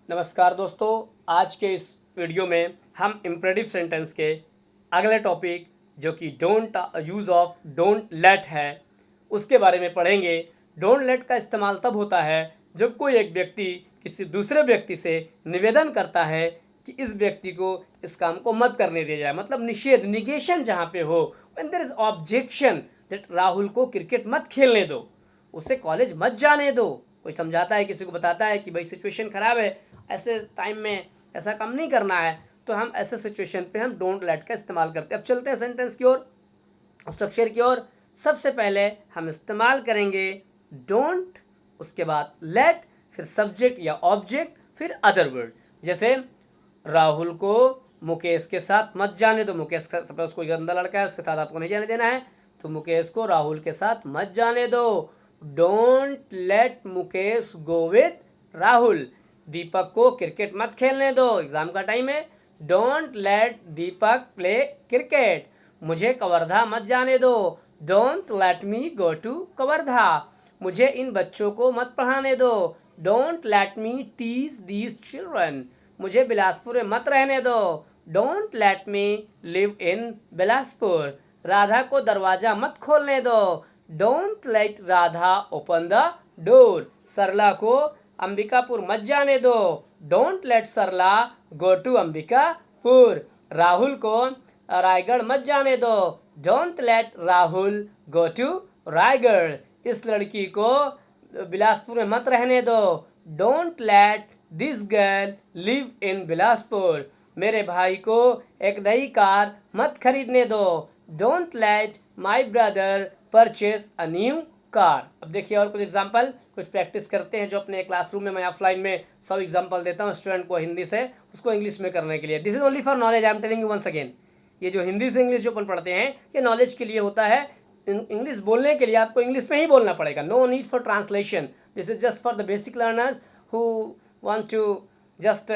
नमस्कार दोस्तों, आज के इस वीडियो में हम इम्परेटिव सेंटेंस के अगले टॉपिक जो कि don't use of don't let है उसके बारे में पढ़ेंगे। डोंट लेट का इस्तेमाल तब होता है जब कोई एक व्यक्ति किसी दूसरे व्यक्ति से निवेदन करता है कि इस व्यक्ति को इस काम को मत करने दिया जाए, मतलब निषेध, निगेशन जहाँ पे हो, when there is objection that Rahul को क्रिकेट मत खेलने दो, उसे कॉलेज मत जाने दो। कोई समझाता है, किसी को बताता है कि भाई सिचुएशन ख़राब है, ऐसे टाइम में ऐसा काम नहीं करना है, तो हम ऐसे सिचुएशन पे हम डोंट लेट का इस्तेमाल करते हैं। अब चलते हैं सेंटेंस की ओर, स्ट्रक्चर की ओर। सबसे पहले हम इस्तेमाल करेंगे डोंट, उसके बाद लेट, फिर सब्जेक्ट या ऑब्जेक्ट, फिर अदर वर्ड। जैसे राहुल को मुकेश के साथ मत जाने दो। मुकेश का सपोज कोई गंदा लड़का है, उसके साथ आपको नहीं जाने देना है, तो मुकेश को राहुल के साथ मत जाने दो। Don't let Mukesh go with Rahul. Deepak को क्रिकेट मत खेलने दो, एग्जाम का टाइम है। Don't let Deepak play cricket. मुझे कवर्धा मत जाने दो। Don't let me go to Kawardha. मुझे इन बच्चों को मत पढ़ाने दो। Don't let me teach these children. मुझे बिलासपुर में मत रहने दो। Don't let me live in Bilaspur. Radha को दरवाज़ा मत खोलने दो। Don't let Radha open the door. Sarla को अंबिकापुर मत जाने दो। Don't let Sarla go to Ambikapur. Rahul को रायगढ़ मत जाने दो। Don't let Rahul go to Raigarh. इस लड़की को बिलासपुर में मत रहने दो। Don't let this girl live in Bilaspur. मेरे भाई को एक नई कार मत खरीदने दो। Don't let my brother purchase a new car. अब देखिए और कुछ एग्जाम्पल, कुछ प्रैक्टिस करते हैं जो अपने क्लासरूम में मैं ऑफलाइन में सब एग्जाम्पल देता हूँ स्टूडेंट को हिंदी से उसको इंग्लिश में करने के लिए। This is only for knowledge, I am telling you once again. ये जो हिंदी से इंग्लिश जो अपन पढ़ते हैं ये नॉलेज के लिए होता है। इंग्लिश बोलने के लिए आपको इंग्लिश में ही बोलना पड़ेगा, no need for translation. This is just for the basic learners who want to just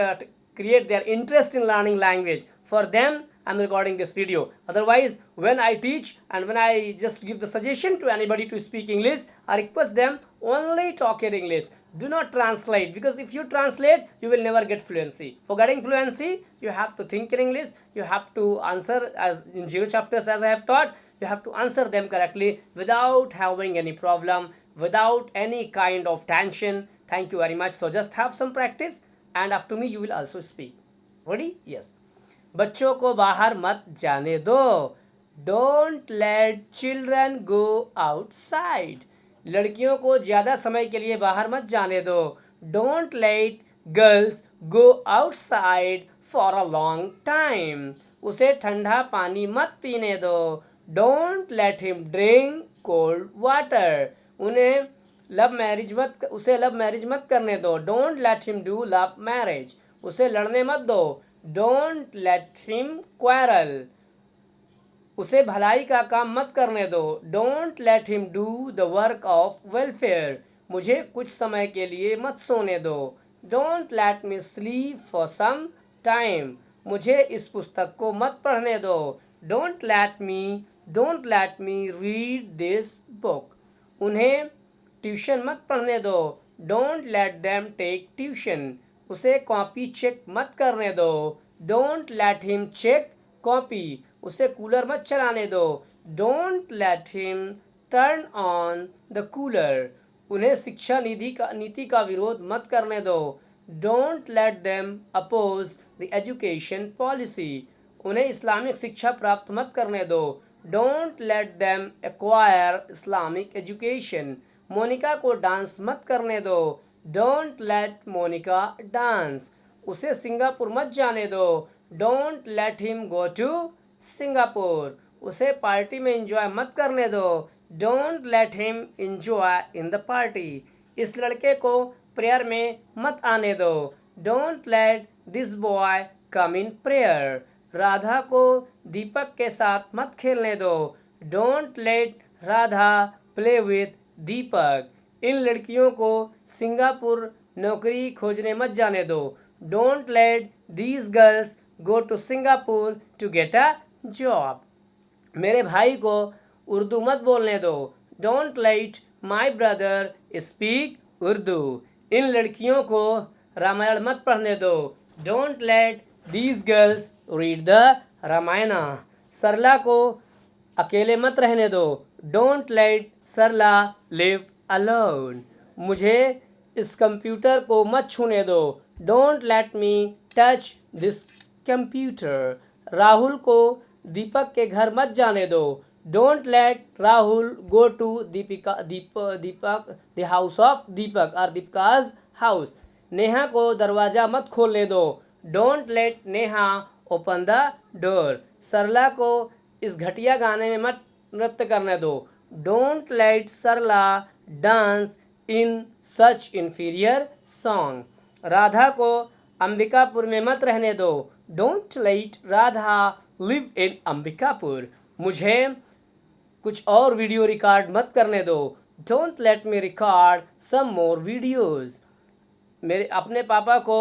create their interest in learning language. For them I'm recording this video. Otherwise when I teach and when I just give the suggestion to anybody to speak English, I request them only talk in English, do not translate, because if you translate you will never get fluency. For getting fluency you have to think in English, you have to answer as in 0 chapters as I have taught, you have to answer them correctly without having any problem, without any kind of tension. Thank you very much. So just have some practice and after me you will also speak. Ready? Yes. बच्चों को बाहर मत जाने दो। Don't let children go outside. लड़कियों को ज़्यादा समय के लिए बाहर मत जाने दो। Don't let girls go outside for a long time. उसे ठंडा पानी मत पीने दो। Don't let him drink cold water. उसे लव मैरिज मत करने दो। Don't let him do love marriage. उसे लड़ने मत दो। Don't let him quarrel. उसे भलाई का काम मत करने दो। Don't let him do the work of welfare. मुझे कुछ समय के लिए मत सोने दो। Don't let me sleep for some time. मुझे इस पुस्तक को मत पढ़ने दो। Don't let me read this book. उन्हें ट्यूशन मत पढ़ने दो। Don't let them take tuition. उसे कॉपी चेक मत करने दो। Don't let him check copy. उसे कूलर मत चलाने दो। Don't let him turn on the cooler. उन्हें शिक्षा नीति का विरोध मत करने दो। Don't let them oppose the education policy. उन्हें इस्लामिक शिक्षा प्राप्त मत करने दो। Don't let them acquire Islamic education. Monica को डांस मत करने दो। Don't let Monica dance. उसे सिंगापुर मत जाने दो। Don't let him go to Singapore. उसे पार्टी में एंजॉय मत करने दो। Don't let him enjoy in the party. इस लड़के को प्रेयर में मत आने दो। Don't let this boy come in prayer. Radha को दीपक के साथ मत खेलने दो। Don't let Radha play with Deepak. इन लड़कियों को सिंगापुर नौकरी खोजने मत जाने दो। Don't let these girls go to Singapore to get a job. मेरे भाई को उर्दू मत बोलने दो। Don't let my brother speak Urdu. इन लड़कियों को रामायण मत पढ़ने दो। Don't let these girls read the Ramayana. Sarla को अकेले मत रहने दो। Don't let Sarla live alone. मुझे इस कंप्यूटर को मत छूने दो। Don't let me touch this computer. Rahul को दीपक के घर मत जाने दो। Don't let Rahul go to Deepak the house of दीपक और दीपकाज हाउस। नेहा को दरवाज़ा मत खोलने दो। Don't let Neha open the door. Sarla को इस घटिया गाने में मत नृत्य करने दो। Don't let Sarla dance in such inferior song. Radha को अंबिकापुर में मत रहने दो। Don't let Radha live in Ambikapur. मुझे कुछ और वीडियो रिकॉर्ड मत करने दो। Don't let me record some more videos. मेरे अपने पापा को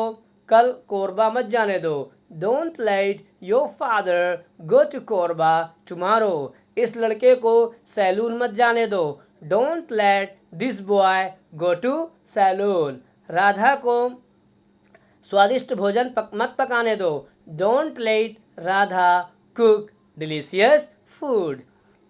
कल कोरबा मत जाने दो। Don't let your father go to Korba tomorrow. इस लड़के को सैलून मत जाने दो। Don't let this boy go to saloon. Radha को स्वादिष्ट भोजन मत पकाने दो। Don't let Radha cook delicious food.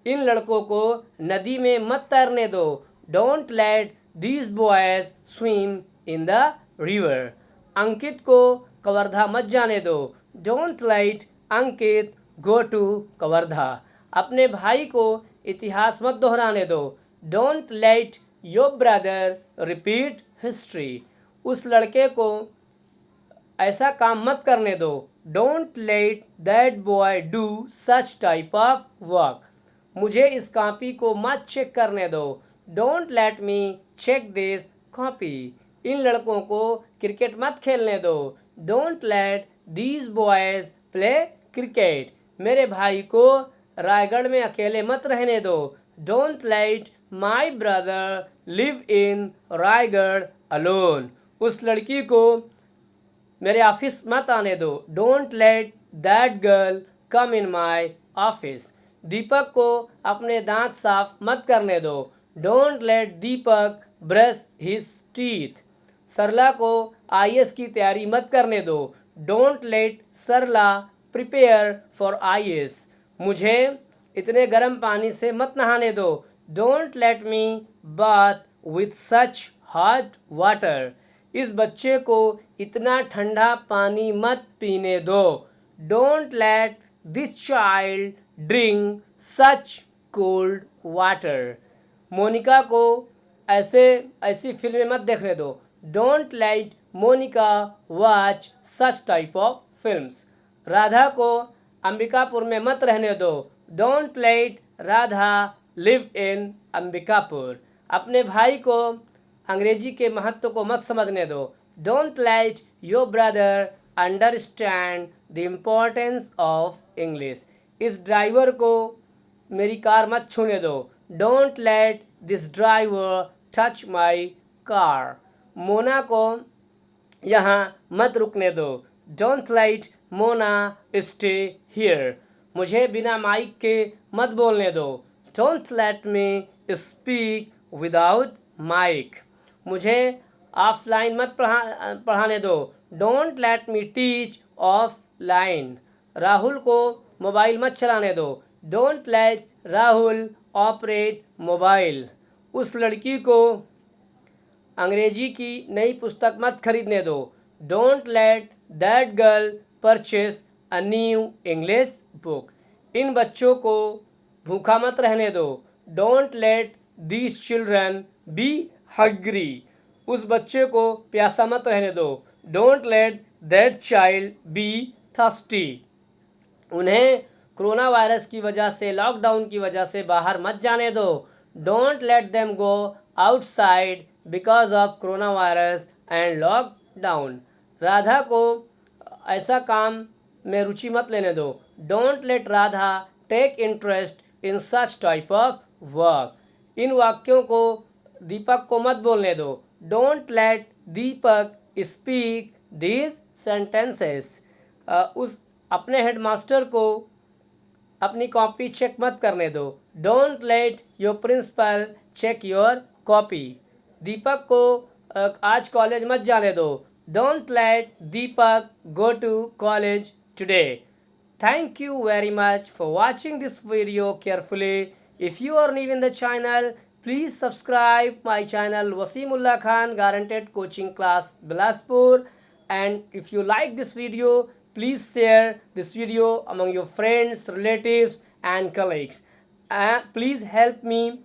इन लड़कों को नदी में मत तैरने दो। Don't let these boys swim in the river. Ankit को कवर्धा मत जाने दो। Don't let Ankit go to Kawardha. अपने भाई को इतिहास मत दोहराने दो। Don't let your brother repeat history. उस लड़के को ऐसा काम मत करने दो। Don't let that boy do such type of work. मुझे इस कॉपी को मत चेक करने दो। Don't let me check this copy. इन लड़कों को क्रिकेट मत खेलने दो। Don't let these boys play cricket. मेरे भाई को रायगढ़ में अकेले मत रहने दो। Don't let my brother live in Raigarh alone. उस लड़की को मेरे ऑफिस मत आने दो। Don't let that girl come in my office. Deepak को अपने दांत साफ मत करने दो। Don't let Deepak brush his teeth. Sarla को आईएएस की तैयारी मत करने दो। Don't let Sarla prepare for IAS. मुझे इतने गर्म पानी से मत नहाने दो। Don't let me bath with such hot water. इस बच्चे को इतना ठंडा पानी मत पीने दो। Don't let this child drink such cold water. Monica को ऐसी फिल्में मत देखने दो। Don't let Monica watch such type of films. Radha को अंबिकापुर में मत रहने दो। Don't let Radha live in Ambikapur. अपने भाई को अंग्रेजी के महत्व को मत समझने दो। Don't let your brother understand the importance of English. इस ड्राइवर को मेरी कार मत छूने दो। Don't let this driver touch my car. Mona को यहाँ मत रुकने दो। Don't let Mona stay here. मुझे बिना माइक के मत बोलने दो। Don't let me speak without mic. मुझे ऑफलाइन मत पढ़ाने दो। Don't let me teach offline. Rahul को मोबाइल मत चलाने दो। Don't let Rahul operate mobile. उस लड़की को अंग्रेजी की नई पुस्तक मत खरीदने दो। Don't let that girl purchase a new English book. इन बच्चों को भूखा मत रहने दो। Don't let these children be hungry. उस बच्चे को प्यासा मत रहने दो। Don't let that child be thirsty. उन्हें कोरोना वायरस की वजह से, लॉकडाउन की वजह से बाहर मत जाने दो। Don't let them go outside because of corona virus and lockdown. Radha को ऐसा काम में रुचि मत लेने दो। Don't let Radha take interest in such type of work. इन वाक्यों को दीपक को मत बोलने दो। Don't let Deepak speak these sentences. उस अपने हेडमास्टर को अपनी कॉपी चेक मत करने दो। Don't let your principal check your copy. Deepak को आज कॉलेज मत जाने दो। don't let Deepak go to college today. Thank you very much for watching this video carefully. If you are new in the channel, please subscribe my channel Wasimullah Khan Guaranteed Coaching Class Bilaspur. And if you like this video, please share this video among your friends, relatives and colleagues. And please help me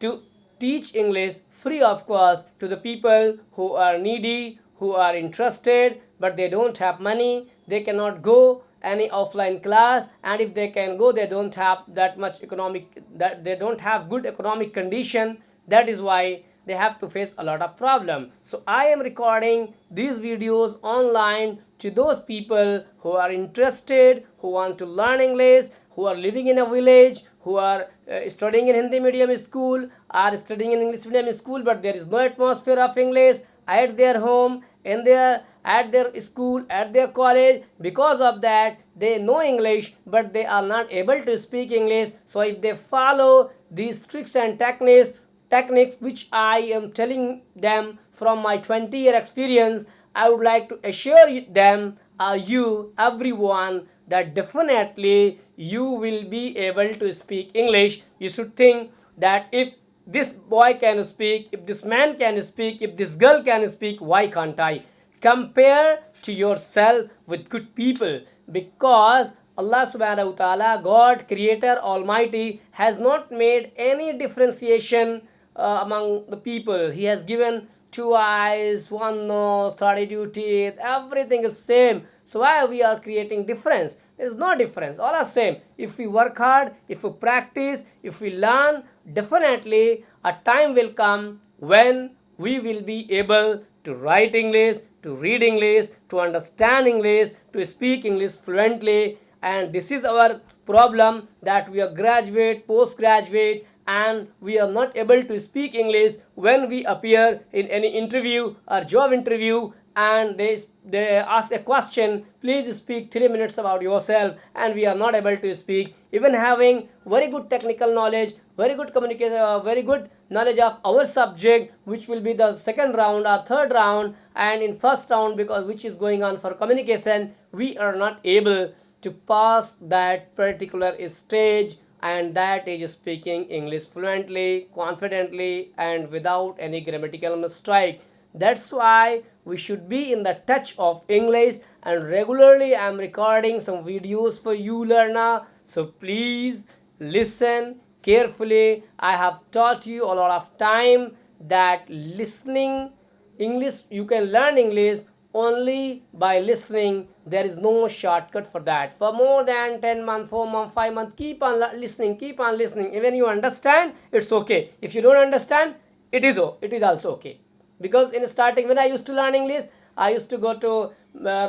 to teach English free of cost to the people who are needy, who are interested, but they don't have money, they cannot go any offline class, and if they can go, they don't have that much economic, that they don't have good economic condition. That is why they have to face a lot of problem. So I am recording these videos online to those people who are interested, who want to learn English, who are living in a village, who are studying in Hindi medium school, are studying in English medium school, but there is no atmosphere of English at their home, in their at their school, at their college. Because of that, they know English, but they are not able to speak English. So if they follow these tricks and techniques which I am telling them from my 20-year experience, I would like to assure them, you, everyone, that definitely you will be able to speak English. You should think that if this boy can speak, if this man can speak, if this girl can speak, why can't I? Compare to yourself with good people, because Allah subhanahu wa ta'ala, God, Creator, Almighty, has not made any differentiation among the people. He has given 2 eyes, 1 nose, 32 teeth, everything is same. So why we are creating difference? There is no difference, all are same. If we work hard, if we practice, if we learn, definitely a time will come when we will be able to write English, to read English, to understand English, to speak English fluently. And this is our problem, that we are graduate, postgraduate, and we are not able to speak English when we appear in any interview or job interview, and they ask a question, please speak 3 minutes about yourself, and we are not able to speak, even having very good technical knowledge, very good communication, very good knowledge of our subject, which will be the second round or third round. And in first round, because which is going on for communication, we are not able to pass that particular stage, and that is speaking English fluently, confidently, and without any grammatical mistake. That's why we should be in the touch of English, and regularly I am recording some videos for you learner. So please listen carefully. I have taught you a lot of time that listening English, you can learn English only by listening. There is no shortcut for that. For more than 10 months, 4 months, 5 months, keep on listening, keep on listening. Even you understand, it's okay. If you don't understand, it is also okay. Because in starting, when I used to learn English, I used to go to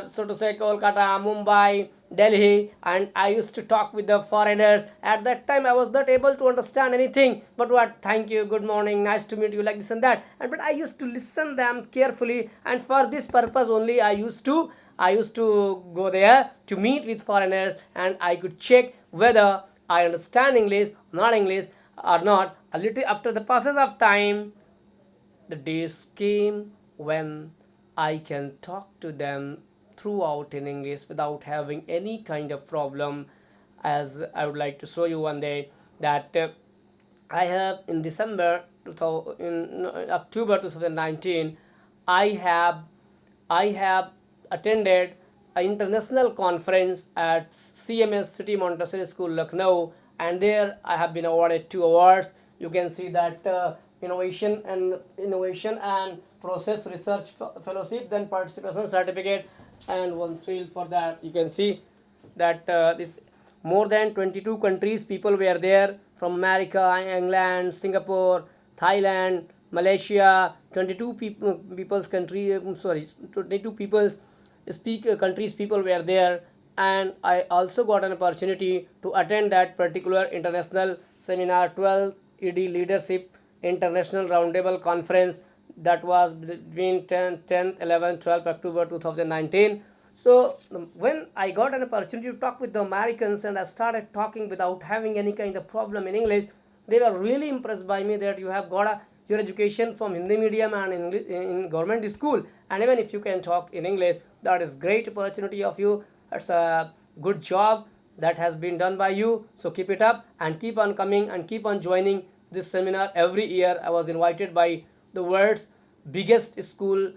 so to say Kolkata, Mumbai, Delhi, and I used to talk with the foreigners. At that time I was not able to understand anything, but what, thank you, good morning, nice to meet you, like this and that. And but I used to listen them carefully, and for this purpose only I used to go there to meet with foreigners, and I could check whether I understand English, not English or not. A little after the process of time, the days came when I can talk to them throughout in English without having any kind of problem. As I would like to show you one day that I have in December 2000, in October 2019, I have I have attended an international conference at CMS City Montessori School, Lucknow, and there I have been awarded 2 awards. You can see that innovation and process research fellowship, then participation certificate, and one seal for that. You can see that this more than 22 countries people were there, from America, England, Singapore, Thailand, Malaysia. 22 people's country, 22 people's countries people were there. And I also got an opportunity to attend that particular international seminar, 12 ED Leadership International Roundtable Conference, that was between 10th 11th 12th October 2019. So when I got an opportunity to talk with the Americans, and I started talking without having any kind of problem in English, they were really impressed by me, that you have got a your education from Hindi medium and in government school, and even if you can talk in English, that is great opportunity of you. It's a good job that has been done by you. So keep it up and keep on coming and keep on joining this seminar every year. I was invited by the world's biggest school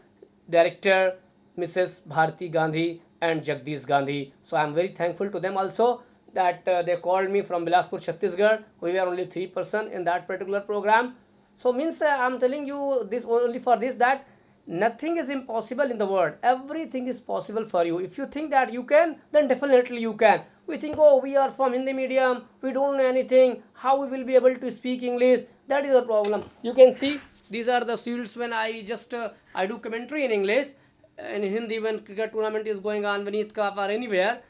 director, Mrs. Bharti Gandhi and Jagdish Gandhi. So I am very thankful to them also that they called me from Bilaspur, Chhattisgarh. We were only 3% in that particular program. So means I am telling you this only for this, that nothing is impossible in the world. Everything is possible for you. If you think that you can, then definitely you can. We think, oh, we are from Hindi medium, we don't know anything, how we will be able to speak English? That is the problem. You can see these are the shields when I just I do commentary in English in Hindi when cricket tournament is going on, Vineet Cup or anywhere.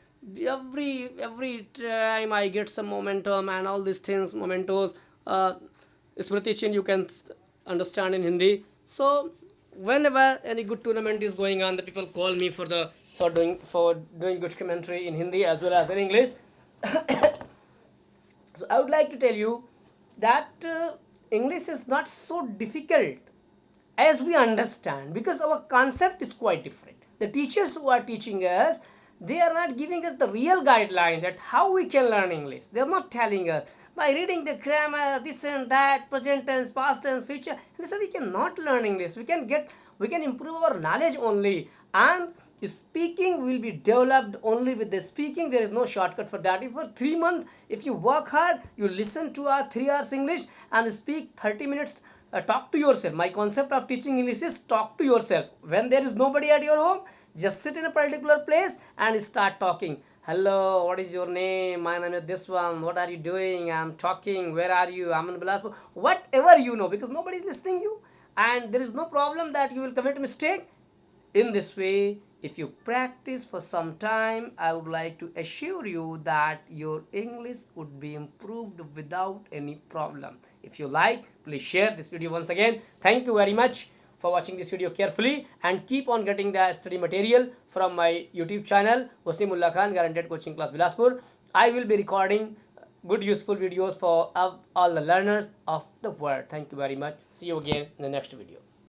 Every time I get some momentum and all these things, mementos, Smriti Chin you can understand in Hindi. So whenever any good tournament is going on, the people call me for doing good commentary in Hindi as well as in English. So I would like to tell you that English is not so difficult as we understand, because our concept is quite different. The teachers who are teaching us, they are not giving us the real guidelines that how we can learn English. They are not telling us by reading the grammar, this and that, present tense, past tense, future. They say we cannot learn English. We can improve our knowledge only, and speaking will be developed only with the speaking. There is no shortcut for that. If for 3 months, if you work hard, you listen to 3 hours English and speak 30 minutes, talk to yourself. My concept of teaching English is talk to yourself. When there is nobody at your home, just sit in a particular place and start talking. Hello, what is your name? My name is this one. What are you doing? I'm talking. Where are you? I'm in Bilaspur. Whatever you know, because nobody is listening you, and there is no problem that you will commit mistake. In this way, if you practice for some time, I would like to assure you that your English would be improved without any problem. If you like, please share this video once again. Thank you very much for watching this video carefully, and keep on getting the study material from my YouTube channel, Wasimullah Khan Guaranteed Coaching Class Bilaspur. I will be recording good useful videos for all the learners of the world. Thank you very much. See you again in the next video.